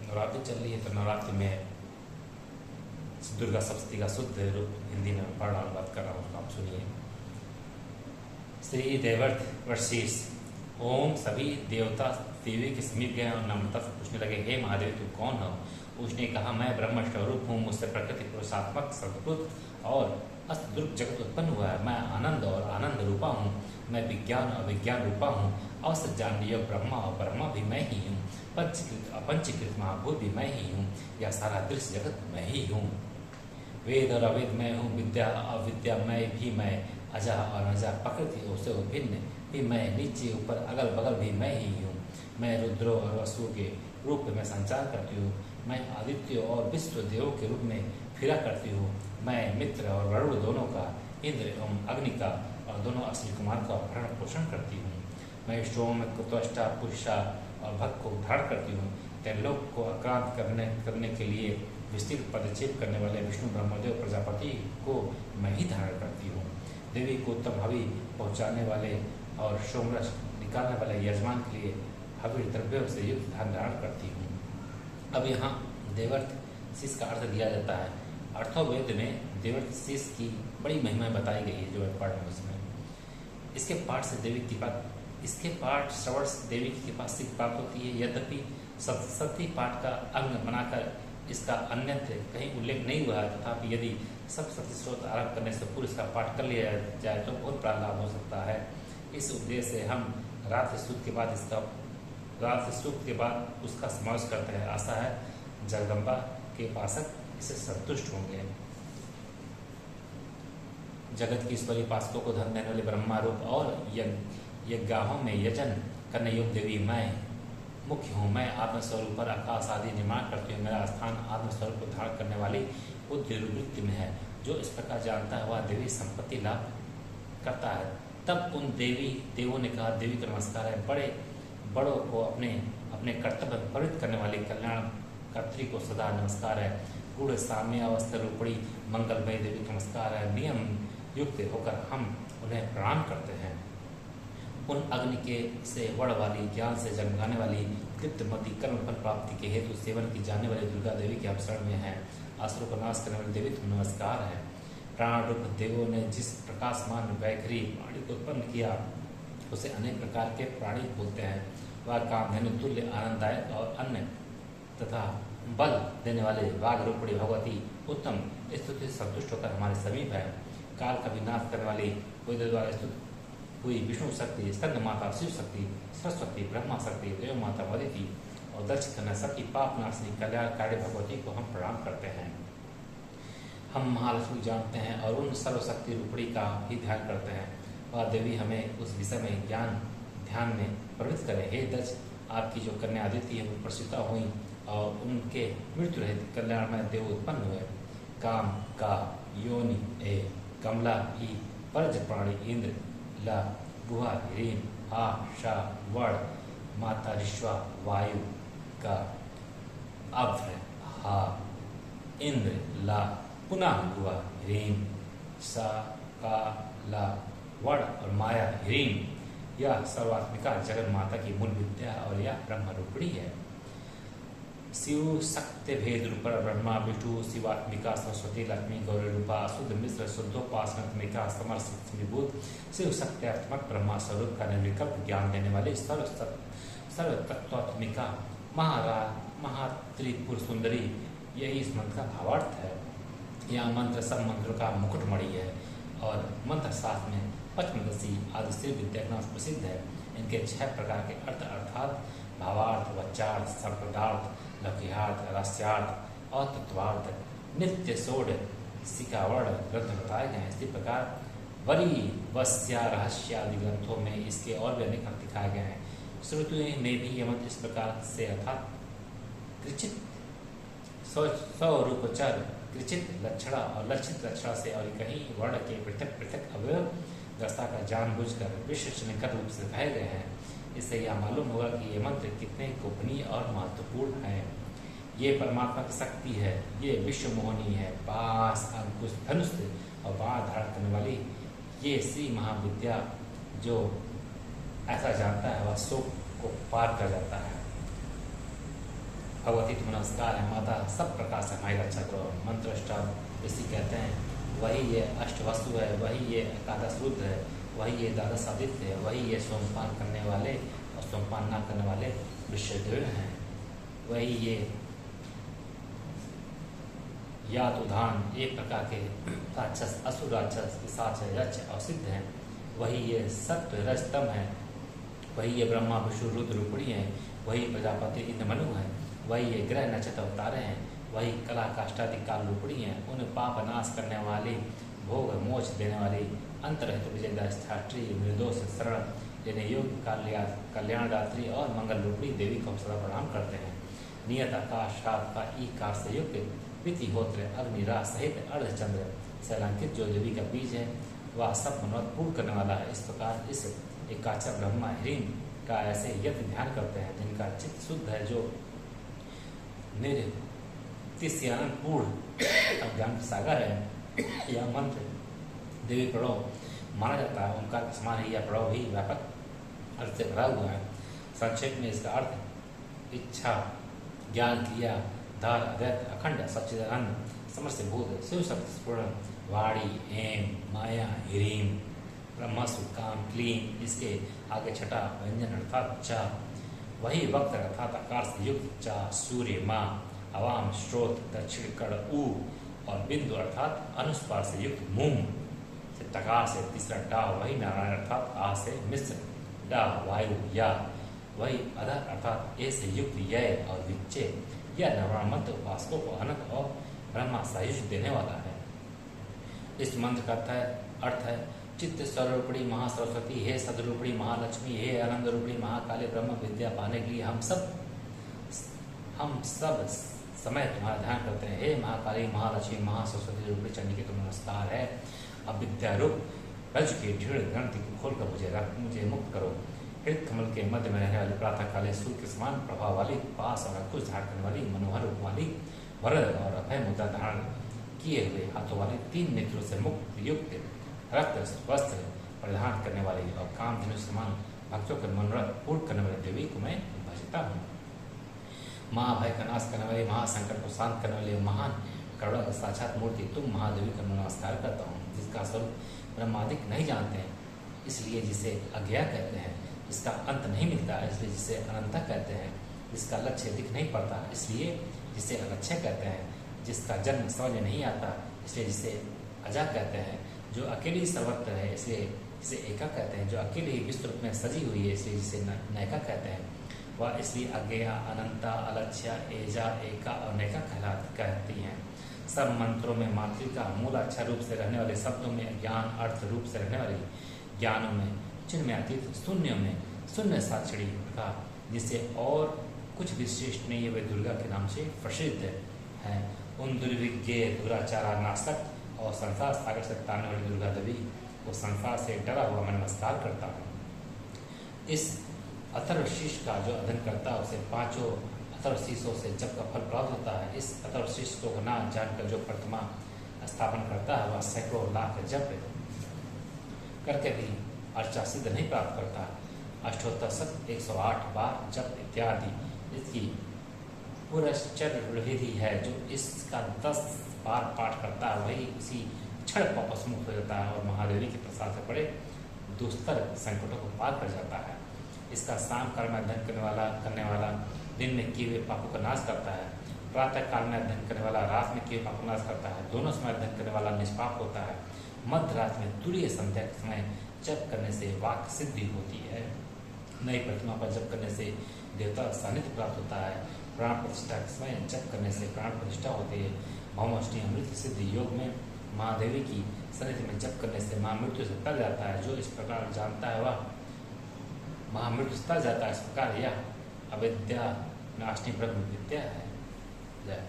नवरात्रि चल रही है तो नवरात्रि में दुर्गा सप्तशती का शुद्ध रूप हिंदी में पढ़ रहा बात कर रहा हूँ, आप सुनिए। श्री देवर्थ वर्षीस ओम सभी देवता देवी के समीप गए और नम्रता से पूछने लगे, हे महादेव तुम कौन हो? उसने कहा, मैं ब्रह्म स्वरूप हूँ, मुझसे प्रकृति पुरुषात्मक सद्भुत और अस्तदुर्ग जगत उत्पन्न हुआ है। मैं आनंद और आनंद रूपा हूँ, मैं विज्ञान और विज्ञान रूपा हूँ, अवसर जाननीय ब्रह्मा और ब्रह्मा भी मैं ही हूँ, पंचीकृत अपंचीकृत महाभूत भी मैं ही हूँ, यह सारा दृश्य जगत मैं ही हूँ। वेद और अवेद मैं हूँ, विद्या अविद्या मैं भी मैं, अजा और अजा प्रकृति उससे भिन्न भी मैं, नीचे ऊपर अगल बगल भी मैं ही हूँ। मैं रुद्रो और वसु के रूप में संचार करती हूँ, मैं आदित्य और विश्व देवों के रूप में फिरा करती हूँ। मैं मित्र और वरुण दोनों का, इंद्र एवं अग्नि का और दोनों अश्विनी कुमार का भरण पोषण करती हूँ। मैं सोम त्वष्टा पुरुषा और भक्त को धारण करती हूँ। त्रिलोक को आक्रांत करने के लिए विस्तृत पदक्षेप करने वाले विष्णु ब्रह्मदेव प्रजापति को मैं ही धारण करती हूँ। देवी को उत्तम हवि पहुँचाने वाले और सोमरस निकालने वाले यजमान के लिए हवि द्रव्यों से युक्त धान धारण करती हूँ। अब यहाँ देवर्थ शीश का अर्थ दिया जाता है। अर्थोवेद में देवर्थ शीश की बड़ी महिमा बताई गई है जो मैं पढ़ रहा हूँ इसमें। इसके पाठ से देवी की बात इसके पाठ श्रवण से देवी की कृपा से प्राप्त होती है। यद्यपि सप्तशती पाठ का अंग बनाकर इसका अन्यत्र कहीं उल्लेख नहीं हुआ है, तथापि यदि सप्तशती स्रोत आरंभ करने से पूर्व इसका पाठ कर लिया जाए तो बहुत बड़ा लाभ हो सकता है। इस उद्देश्य से हम रात्रि सूक्त के बाद उसका समावेश करते हैं। आशा है जगदम्बा के उपासक इससे संतुष्ट होंगे। जगत की ईश्वरी उपासकों को धन देने वाले ब्रह्मा रूप और यज्ञाहों में यजन करने योग्य देवी मैं मुख्य हूँ। मैं आत्मस्वरूप पर आकाश आदि निर्माण करती हूँ। मेरा स्थान आत्मस्वरूप को धारण करने वाली बुद्धिवृत्ति में है। जो इस प्रकार जानता है वह देवी संपत्ति लाभ करता है। तब उन देवों ने कहा, देवी का नमस्कार है। बड़ों को अपने कर्तव्य में प्रवृत्त करने वाली कल्याण कर्त्री को सदा नमस्कार है। गुण साम्य अवस्था रूपणी मंगलमय देवी का नमस्कार है। नियम युक्त होकर हम उन्हें प्रणाम करते हैं। उन अग्नि के से वड़ वाली, ज्ञान से जन्माने वाली, तृप्तमती कर्म फल प्राप्ति के हेतु सेवन की जाने वाली दुर्गा देवी के हम शरण में हैं। असुरों को नाश करने वाली देवी तुम नमस्कार है। प्राण रूप देवों ने जिस प्रकाशमान वैखरी प्राणी को उत्पन्न किया उसे अनेक प्रकार के प्राणी बोलते हैं। वह कामधेनु तुल्य आनंददायक और अन्य तथा बल देने वाले वाघ रूपणी भगवती उत्तम स्तुति से संतुष्ट होकर हमारे समीप है। काल का विनाश करने वाली वेद द्वारा स्तुत हुई विष्णु शक्ति, स्कंद माता शिव शक्ति, सरस्वती ब्रह्मा शक्ति, देव माता अदिति और दक्ष कन्या सबकी पाप नाशनी कल्याणकारी भगवती को हम प्रणाम करते हैं। हम महालक्ष्मी जानते हैं और उन सर्वशक्ति रूपणी का भी ध्यान करते हैं। वह देवी हमें उस विषय में ध्यान में प्रवृत्त करे। हे दक्ष, आपकी जो कन्या अदिति है वो प्रसूता हुई और उनके मृत्यु रहित कल्याणमय देव उत्पन्न हुए। काम का योनि ए कमला ई परज प्राणी इंद्र ला गुहा रीम आ शा वड़ माता ऋष्वा वायु का अभ्र हा इंद्र ला पुनः गुहा रीम सा का ला वड़ और माया ह्रीम। यह सर्वात्मिका जगन माता की मूल विद्या और यह ब्रह्म रूपणी है। शिव शक्ति भेद रूप ब्रह्मा विष्णु शिवात्मिका सरस्वती लक्ष्मी गौरी रूपा शुद्ध मिश्र शुद्धोपासनात्मिका समर्थ विभूत शिव शक्त्यात्मक ब्रह्मा स्वरूप का निर्विकल्प ज्ञान देने वाले सर्व तत्वात्मिका महात्रिपुर सुंदरी, यही इस मंत्र का भावार्थ है। यह मंत्र सब मंत्रों का मुकुटमणि है और मंत्र शास्त्र में पंचमदशी आदि से विद्या के नाम प्रसिद्ध है। इनके 6 प्रकार के अर्थ अर्थात भावार्थ, वच्चार्थ, संप्रदार्थ, लौकिकार्थ, रहस्यार्थ और तत्वार्थ नित्य सोड सिकावर्ण ग्रंथ बताए गए हैं। इसी प्रकार वरी वस्या रहस्य आदि ग्रंथों में इसके और भी अनेक अर्थ दिखाए गए हैं। श्रुति में भी यह मंत्र इस प्रकार से अर्थात कृचित स्वरूपचर कृचित लक्षणा और लक्षित लक्षणा से और कहीं वर्ण के पृथक पृथक अवयव दस्ता का जानबूझकर विशेषणकर रूप से कहे गए हैं। इससे यह मालूम होगा कि ये मंत्र कितने गोपनीय और महत्वपूर्ण है। ये परमात्मा की शक्ति है, ये विश्व मोहनी है, पास अंकुश धनुष और बाण धारण करने वाली ये श्री महाविद्या जो ऐसा जानता है वह शोक को पार कर जाता है। भगवती तुम नमस्कार है माता, सब प्रकार से हमारी रक्षा करो। मंत्र अष्टाव इसी कहते हैं। वही ये अष्टवसु है, वही ये एकादश रुद्र है, वही ये द्वादश आदित्य है, वही ये सोमपान करने वाले और सोमपान ना करने वाले विश्वदेव हैं। वही ये यात उदान एक प्रकार के राक्षस, असुर राक्षस, पिशाच, यक्ष और सिद्ध हैं। वही ये सत्व रजतम है, वही ये ब्रह्मा विष्णु रुद्र रूपणी है, वही प्रजापति इंद्र मनु है, वही ये ग्रह नक्षत्र अवतारे हैं, वही कला काष्ठादि काल रूपणी है। उन पाप नाश करने वाली, भोग मोक्ष देने वाली, अंतरहित विजयदात्री, निर्दोष शरण लेने योग्य, कल्याणदात्री और मंगल रूपणी देवी को हम सदा प्रणाम करते हैं। नियत आकाश रात का ईकार से युक्त, विधिहोत्र अग्निराज सहित अर्धचंद्र से अलंकृत जो देवी का बीज है, वह सब मनोरथ पूर्ण करने वाला है। इस प्रकार इस एकाचर ब्रह्मा ह्रीम का ऐसे यज्ञ ध्यान करते हैं जिनका चित्त शुद्ध है, जो निर्तिस्यानंद पूर्ण अज्ञान सागर है। यह मंत्र देवी प्रणव माना जाता है। ओंकार के समान ही यह प्रणव भी व्यापक अर्थ से भरा हुआ है। संक्षेप में इसका अर्थ इच्छा, ज्ञान, क्रिया, धार, अद्वैत, अखंड, सच्चिदानंद, समस्त भूत, शिव शक्ति पूर्ण, वाणी, एम, माया, ह्रीम, ब्रह्मसु, काम, क्लीम, इसके आगे छठा व्यंजन अर्थात चा, वही वक्त अर्थात आकार से युक्त चा, सूर्य, माँ, अवाम, स्रोत, दक्षिण कड़, ऊ और बिंदु अर्थात अनुस्वार से युक्त मूम, से तकार से तीसरा डा, वही नारायण अर्थात आ से मिश्र, डा, वायु, या, वही अधर अर्थात ए से युक्त यय और विच्चे। यह नवरण मंत्र उपासकों को अनंत और ब्रह्मा सायुज्य देने वाला है। इस मंत्र का अर्थ है चित्त स्वरूपणी महासरस्वती, हे सदरूपणी महालक्ष्मी, हे आनंद रूपणी महाकाली, ब्रह्म विद्या पाने के लिए हम सब समय तुम्हारा ध्यान करते हैं। हे महाकाली, महालक्ष्मी, महासरस्वती रूपणी चंडी के तुम्हें नमस्कार है। अब विद्या रूप रज के ढीढ़ ग्रंथि को खोलकर मुझे मुक्त करो। हृदय कमल के मध्य में रहने वाली प्रातः काले सूर्य के समान प्रभाव वाली, पास और अंकुश धारण करने वाली, मनोहर रूप वाली, वरद और अभय मुद्रा धारण किए हुए हाथों वाले, 3 नेत्रों से मुक्त युक्त, रक्त वस्त्र परिधान करने वाली और काम धनुष समान भक्तों के मनोरथ पूर्ण करने वाली देवी को मैं भजता हूँ। महाभय का नाश करने वाली, महासंकट को शांत करने वाली महान करुणा की साक्षात मूर्ति तुम महादेवी का नमस्कार करता हूँ, जिसका स्वरूप ब्रह्मादिक नहीं जानते हैं, इसलिए जिसे अज्ञा कहते हैं, जिसका अंत नहीं मिलता है इसलिए जिसे अनंता कहते हैं, जिसका लक्ष्य दिख नहीं पड़ता इसलिए जिसे अलक्ष्य कहते हैं, जिसका जन्म समझ नहीं आता इसलिए जिसे अजा कहते हैं, जो अकेली सर्वत्र है इसलिए जिसे एका कहते हैं, जो अकेले ही विश्व रूप में सजी हुई है इसलिए जिसे नैका कहते हैं। वह इसलिए अज्ञा, अनंता, अलक्ष्या, एजा, एका और नैका कहती हैं। सब मंत्रों में मातृका, मूल अक्षर रूप से रहने वाले शब्दों में ज्ञान अर्थ रूप से रहने वाली, ज्ञानों में चिन्ह अतीत, शून्यों में शून्य साक्षरी का जिसे और कुछ विशिष्ट नहीं है, वे दुर्गा के नाम से प्रसिद्ध है। उन दुर्विज्ञ, दुराचारा, नाशक और संसार सागर से तारने वाली दुर्गा देवी को संसार से डरा हुआ मैं नमस्कार करता हूँ। इस अथर्वशीष का जो अध्ययन करता है उसे 5 अथर्वशीषों से जप का फल प्राप्त होता है। इस अथर्वशीष को ना जानकर जो प्रतिमा स्थापन करता है वह सैकड़ों लाख जप करके भी अर्चा सिद्ध नहीं प्राप्त करता। अष्टोत्तर 108 बार जप इत्यादि इसकी पुरश्चर विधि है। जो इसका 10 बार पाठ करता है वही उसी क्षण वापस मुक्त हो जाता है और महादेवी के प्रसाद से बड़े दुस्तर संकटों को पार कर जाता है। इसका शाम काल में अध्ययन करने वाला दिन में किए हुए पापों का नाश करता है। प्रातः काल में अध्ययन करने वाला रात में किए हुए पापों का नाश करता है। दोनों समय अध्ययन करने वाला निष्पाप होता है। मध्य रात में तुरीय संध्या के समय जप करने से वाक सिद्धि होती है। नई प्रतिमा पर जप करने से देवता सानिध्य प्राप्त होता है। प्राण प्रतिष्ठा के समय जप करने से प्राण प्रतिष्ठा होती है। भौमाष्टमी अमृत सिद्धि योग में महादेवी की सन्निधि में जप करने से महामृत्यु से तर जाता है। जो इस प्रकार जानता है वह महामृत्यु से तर जाता है। इस प्रकार यह अविद्या नाशनी ब्रह्म विद्या है। जय।